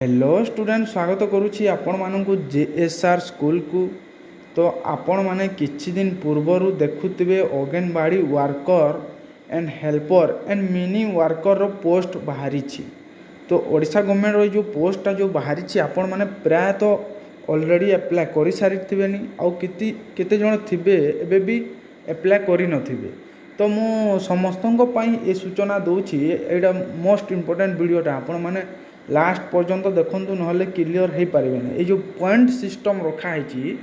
Hello student स्वागत करुच्ची आपण मानू जेएसआर स्कूल को। तो आपण माने किछि दिन पूर्वर देखुथिबे anganwadi worker and helper and mini worker रो पोस्ट बाहरी। तो ओडिशा गवर्नमेंट रो जो पोस्टा जो बाहरी आपण माने प्राय तो ऑलरेडी अप्लाई करि सारि थिबेनी आउ केते जण थिबे एबे भी अप्लाई करि नथिबे। तो मु समस्तन ये सूचना दूची एटा मोस्ट इम्पोर्टेंट वीडियोटा आपण माने लास्ट पर्यंत देखूँ ना क्लीयर हो पारे। ये जो पॉइंट सिस्टम रखाही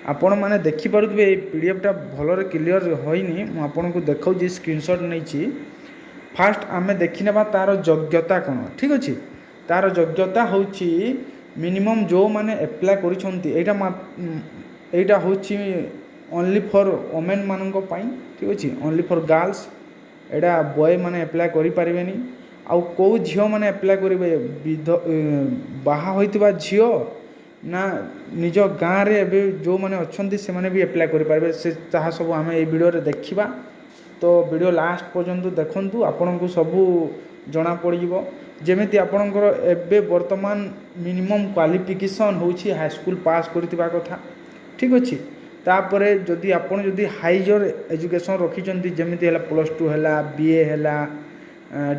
आपण मैंने देखिपे ये पीडीएफटा भलरे क्लीयर होनी मुझे देखा स्क्रीनशॉट नहीं। फास्ट आम देखने तार योग्यता कौन ठीक अच्छे। तार योग्यता हूँ मिनिमम जो मैंने एप्लाय करा हूँ ओनली फॉर वोमेन मान ठीक अच्छे। Only for girls Etah boy मैंने एप्लाय करें। आउ कौ झील मैंने एप्लाय करेंगे बाहा होइतिबा झील ना निज गाँव में जो मैंने अच्छा से मैंने भी एप्लाय करेंगे से जहाँ सब आम ये वीडियो देखा। तो वीडियो लास्ट पर्यंत देखूँ आपण को सबू जना पड़ जमी आपणकर एवं बर्तमान मिनिमम क्वालिफिकेशन हूँ हाई स्कूल पास करथिबा कथा ठीक अच्छे। तापर जदि आपड़ जदि हाइजर एजुकेशन रखिंट जमी +2 है बीए है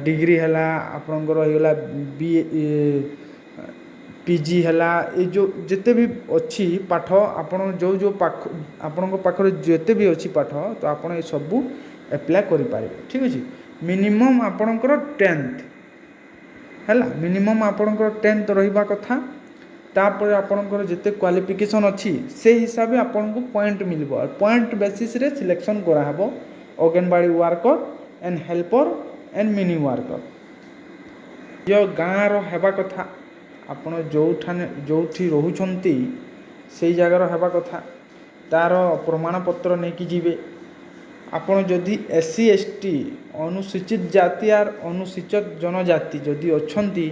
डिग्री है आपणकर होगा पीजी है ये जो जिते भी अच्छी पाठ आपण जो जो पाख आपण पाखे जिते भी अच्छी पाठ तो आप सबू एप्लाय करें ठीक अच्छे। मिनिमम आपणकर 10th है मिनिमम आपणकर 10th रहा कथा। तापर आपणकर जिते क्वालिफिकेशन अच्छी से हिसाब से आपन को पॉइंट मिल पॉइंट बेसिस रे सिलेक्शन कराहब anganwadi worker and helper and mini worker. जो गाँव रहा कथा आपण जो रोचंती से जगार हवा कथा तार प्रमाणपत्र नहीं कि जीवे। आपण जदि SC ST अनुसूचित जाति और अनुसूचित जनजाति जदि अच्छी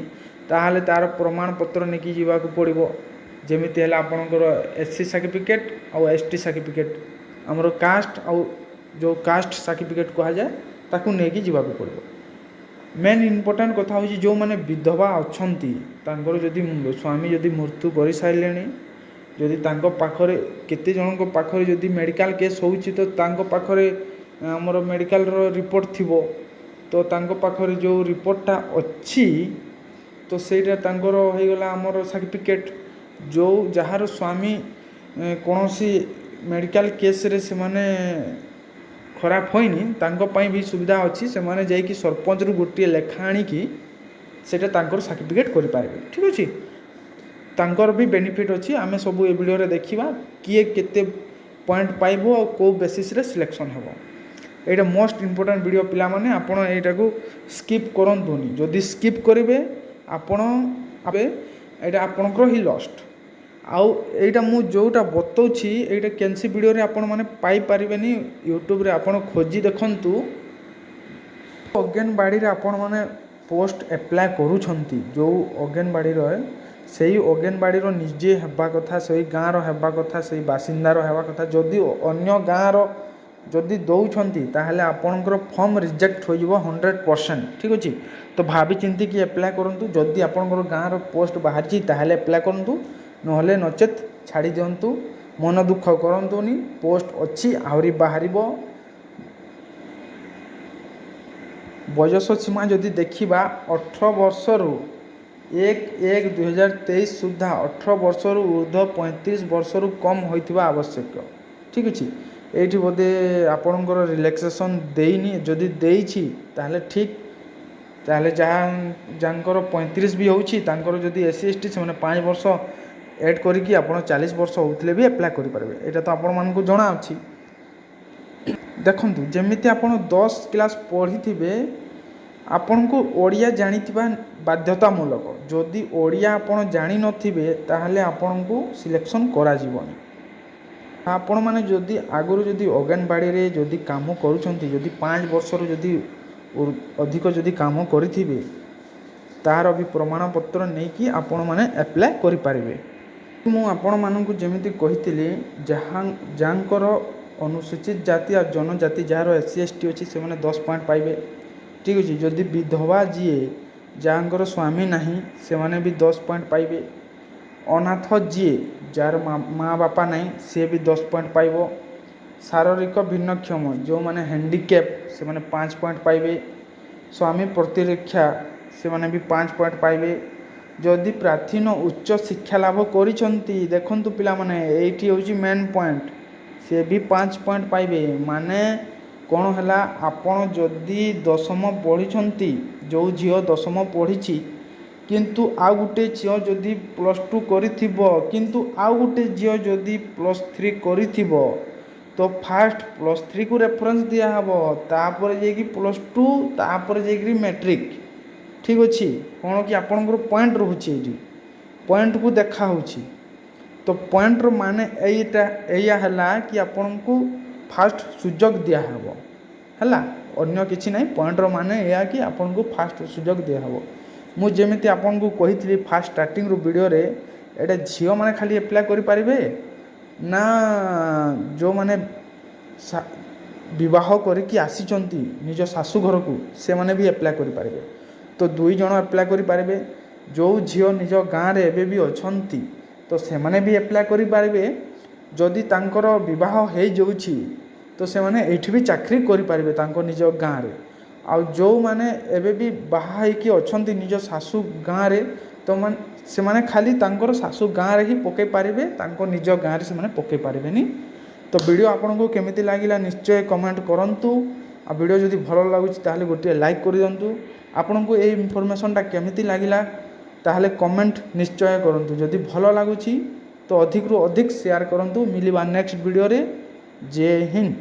ताहले तार प्रमाणपत्र नहीं कि जीवा पड़ो। जमीती है आपणकर SC सर्टिफिकेट और ST सर्टिफिकेट आमर कास्ट आउ जो कास्ट सर्टिफिकेट कह जाए ताकू नहीं जीवा पड़ो। मेन इम्पोर्टेंट कथा हूँ जो मैंने विधवा अच्छा जदि स्वामी जदि मृत्यु कर सारे जदि पाखरे केते जन पाखरे जदि मेडिकल केस हो तो पाखरे आमर मेडिकल रिपोर्ट थी तो पाखरे जो रिपोर्टटा अच्छी तो सेटा होगला आमर सर्टिफिकेट जो जार स्वामी कौन सी मेडिकल केस रे से माने खराब होनी भी सुविधा अच्छी से माने जाइए सरपंच रु गोटे लेखा आणिकी सेटा सर्टिफिकेट करें ठीक अच्छे। तांकर भी बेनिफिट अच्छी आम सब ये वीडियो देखा किए केते पॉइंट पाइब और कौ बेसिस रे सिलेक्शन हम यहाँ मोस्ट इम्पोर्टेंट वीडियो पिला माने आपण एटा को स्किप करंतुनी। जदि स्किप करेंगे आपण एटा आपणकर ही लॉस्ट। आउ एटा मु जोटा बतौछि एटा केनसी वीडियो रे आपण माने पाई परिबेनी यूट्यूब रे आपण खोजी देखंतु। अंगनवाड़ी रे आपण माने पोस्ट अप्लाई करूछंती जो अंगनवाड़ी रो सेही अंगनवाड़ी रो निजे हेबा कथा सेही गाँ रो हेबा कथा सेही बासिंदा रो हेबा कथा। जदि अन्य गाँ रो जदि दौछंती ताहले आपणकर फॉर्म रिजेक्ट हो जिवो 100% ठीक अछि। तो भाबी चिंती कि अप्लाई करंतु जदि आपणकर गाँ रो पोस्ट बाहर छी ताहले अप्लाई करंतु नहले नचेत छाड़ी दिंतु मन दुख करंतुनी पोस्ट अच्छी आहरी बाहर। बयस सीमा जदि देखा 18 वर्ष रु 1/1/2023 सुधा 18 वर्ष रु ऊर्ध्व 35 वर्ष रु कम होइतिबा आवश्यक ठीक अच्छे। ये बोधे आपणकर रिलैक्सेशन देनी जदि देइछि ताहले ठीक ताहले जहाँकर 35 भी होउछि तांकर जदि SC ST से 5 वर्ष एड करिकी आपण 40 वर्ष होते भी एप्लाय करेंगे। यहाँ तो आपण मानक जना अच्छी देखु जमीती आप 10 क्लास पढ़ी थे आपण को ओडिया जानिथिबा बाध्यतामूलक। जदि ओडिया आपण जानि नथिबे ताहले आपण को सिलेक्शन करा जीवनी। आपण माने जदि आगुरु जदि अंगनवाड़ी रे जदि काम करूछंती जदि 5 वर्ष रु जदि अधिक जदि काम करिथिबे तार भी प्रमाणपत्र नहीं कि आपण माने एप्लाय करि पारिबे। मु आपण मानक जमीती कही जहाँकर अनुसूचित जाति और जनजाति जार SC ST अच्छी से 10 पॉइंट पाइबे ठीक अच्छे। जदि विधवा जी ଯାହାଙ୍କର ସ୍ୱାମୀ ନାହିଁ ସେମାନେ ବି 10 ପଏଣ୍ଟ ପାଇବେ। ଅନାଥ ଯିଏ ଯାହାର ମା ବାପା ନାହିଁ ସିଏ ବି 10 ପଏଣ୍ଟ ପାଇବ। ଶାରୀରିକ ଭିନ୍ନକ୍ଷମ ଯେଉଁମାନେ ହ୍ୟାଣ୍ଡିକ୍ୟାପ୍ ସେମାନେ 5 ପଏଣ୍ଟ ପାଇବେ। ସ୍ୱାମୀ ପ୍ରତିରକ୍ଷା ସେମାନେ ବି 5 ପଏଣ୍ଟ ପାଇବେ। ଯଦି ପ୍ରାଚୀନ ଉଚ୍ଚ ଶିକ୍ଷା ଲାଭ କରିଛନ୍ତି, ଦେଖନ୍ତୁ ପିଲାମାନେ ଏଇଠି ହେଉଛି ମେନ୍ ପଏଣ୍ଟ, ସେ ବି 5 ପଏଣ୍ଟ ପାଇବେ। ମାନେ କ'ଣ ହେଲା, ଆପଣ ଯଦି ଦଶମ ପଢ଼ିଛନ୍ତି, ଯେଉଁ ଝିଅ ଦଶମ ପଢ଼ିଛି କିନ୍ତୁ ଆଉ ଗୋଟେ ଝିଅ ଯଦି +2 କରିଥିବ, କିନ୍ତୁ ଆଉ ଗୋଟେ ଝିଅ ଯଦି +3 କରିଥିବ, ତ ଫାଷ୍ଟ +3କୁ ରେଫରେନ୍ସ ଦିଆହେବ, ତାପରେ ଯାଇକି +2, ତାପରେ ଯାଇକରି ମ୍ୟାଟ୍ରିକ୍। ଠିକ୍ ଅଛି, କ'ଣ କି ଆପଣଙ୍କର ପଏଣ୍ଟ ରହୁଛି, ଏଇଠି ପଏଣ୍ଟକୁ ଦେଖା ହେଉଛି। ତ ପଏଣ୍ଟର ମାନେ ଏଇଆ ହେଲା କି ଆପଣଙ୍କୁ ଫାଷ୍ଟ ସୁଯୋଗ ଦିଆହେବ ହେଲା, ଅନ୍ୟ କିଛି ନାହିଁ। ପଏଣ୍ଟର ମାନେ ଏଇଆ କି ଆପଣଙ୍କୁ ଫାଷ୍ଟ ସୁଯୋଗ ଦିଆହେବ। ମୁଁ ଯେମିତି ଆପଣଙ୍କୁ କହିଥିଲି ଫାଷ୍ଟ ଷ୍ଟାର୍ଟିଂରୁ ଭିଡ଼ିଓରେ, ଏଇଟା ଝିଅମାନେ ଖାଲି ଆପ୍ଲାଏ କରିପାରିବେ ନା ଯେଉଁମାନେ ବିବାହ କରିକି ଆସିଛନ୍ତି ନିଜ ଶାଶୁ ଘରକୁ ସେମାନେ ବି ଆପ୍ଲାଏ କରିପାରିବେ। ତ 2 ଜଣ ଆପ୍ଲାଏ କରିପାରିବେ। ଯେଉଁ ଝିଅ ନିଜ ଗାଁରେ ଏବେ ବି ଅଛନ୍ତି ତ ସେମାନେ ବି ଆପ୍ଲାଏ କରିପାରିବେ। ଯଦି ତାଙ୍କର ବିବାହ ହେଇଯାଉଛି ତ ସେମାନେ ଏଇଠି ବି ଚାକିରି କରିପାରିବେ ତାଙ୍କ ନିଜ ଗାଁରେ। ଆଉ ଯେଉଁମାନେ ଏବେ ବି ବାହା ହେଇକି ଅଛନ୍ତି ନିଜ ଶାଶୁ ଗାଁରେ, ତ ସେମାନେ ଖାଲି ତାଙ୍କର ଶାଶୁ ଗାଁରେ ହିଁ ପକାଇ ପାରିବେ, ତାଙ୍କ ନିଜ ଗାଁରେ ସେମାନେ ପକାଇ ପାରିବେନି। ତ ଭିଡ଼ିଓ ଆପଣଙ୍କୁ କେମିତି ଲାଗିଲା ନିଶ୍ଚୟ କମେଣ୍ଟ କରନ୍ତୁ। ଆଉ ଭିଡ଼ିଓ ଯଦି ଭଲ ଲାଗୁଛି ତାହେଲେ ଗୋଟିଏ ଲାଇକ୍ କରିଦିଅନ୍ତୁ। ଆପଣଙ୍କୁ ଏଇ ଇନଫର୍ମେସନ୍ଟା କେମିତି ଲାଗିଲା ତାହେଲେ କମେଣ୍ଟ ନିଶ୍ଚୟ କରନ୍ତୁ। ଯଦି ଭଲ ଲାଗୁଛି ତ ଅଧିକରୁ ଅଧିକ ସେୟାର କରନ୍ତୁ। ମିଳିବା ନେକ୍ସଟ ଭିଡ଼ିଓରେ। ଜୟ ହିନ୍ଦ।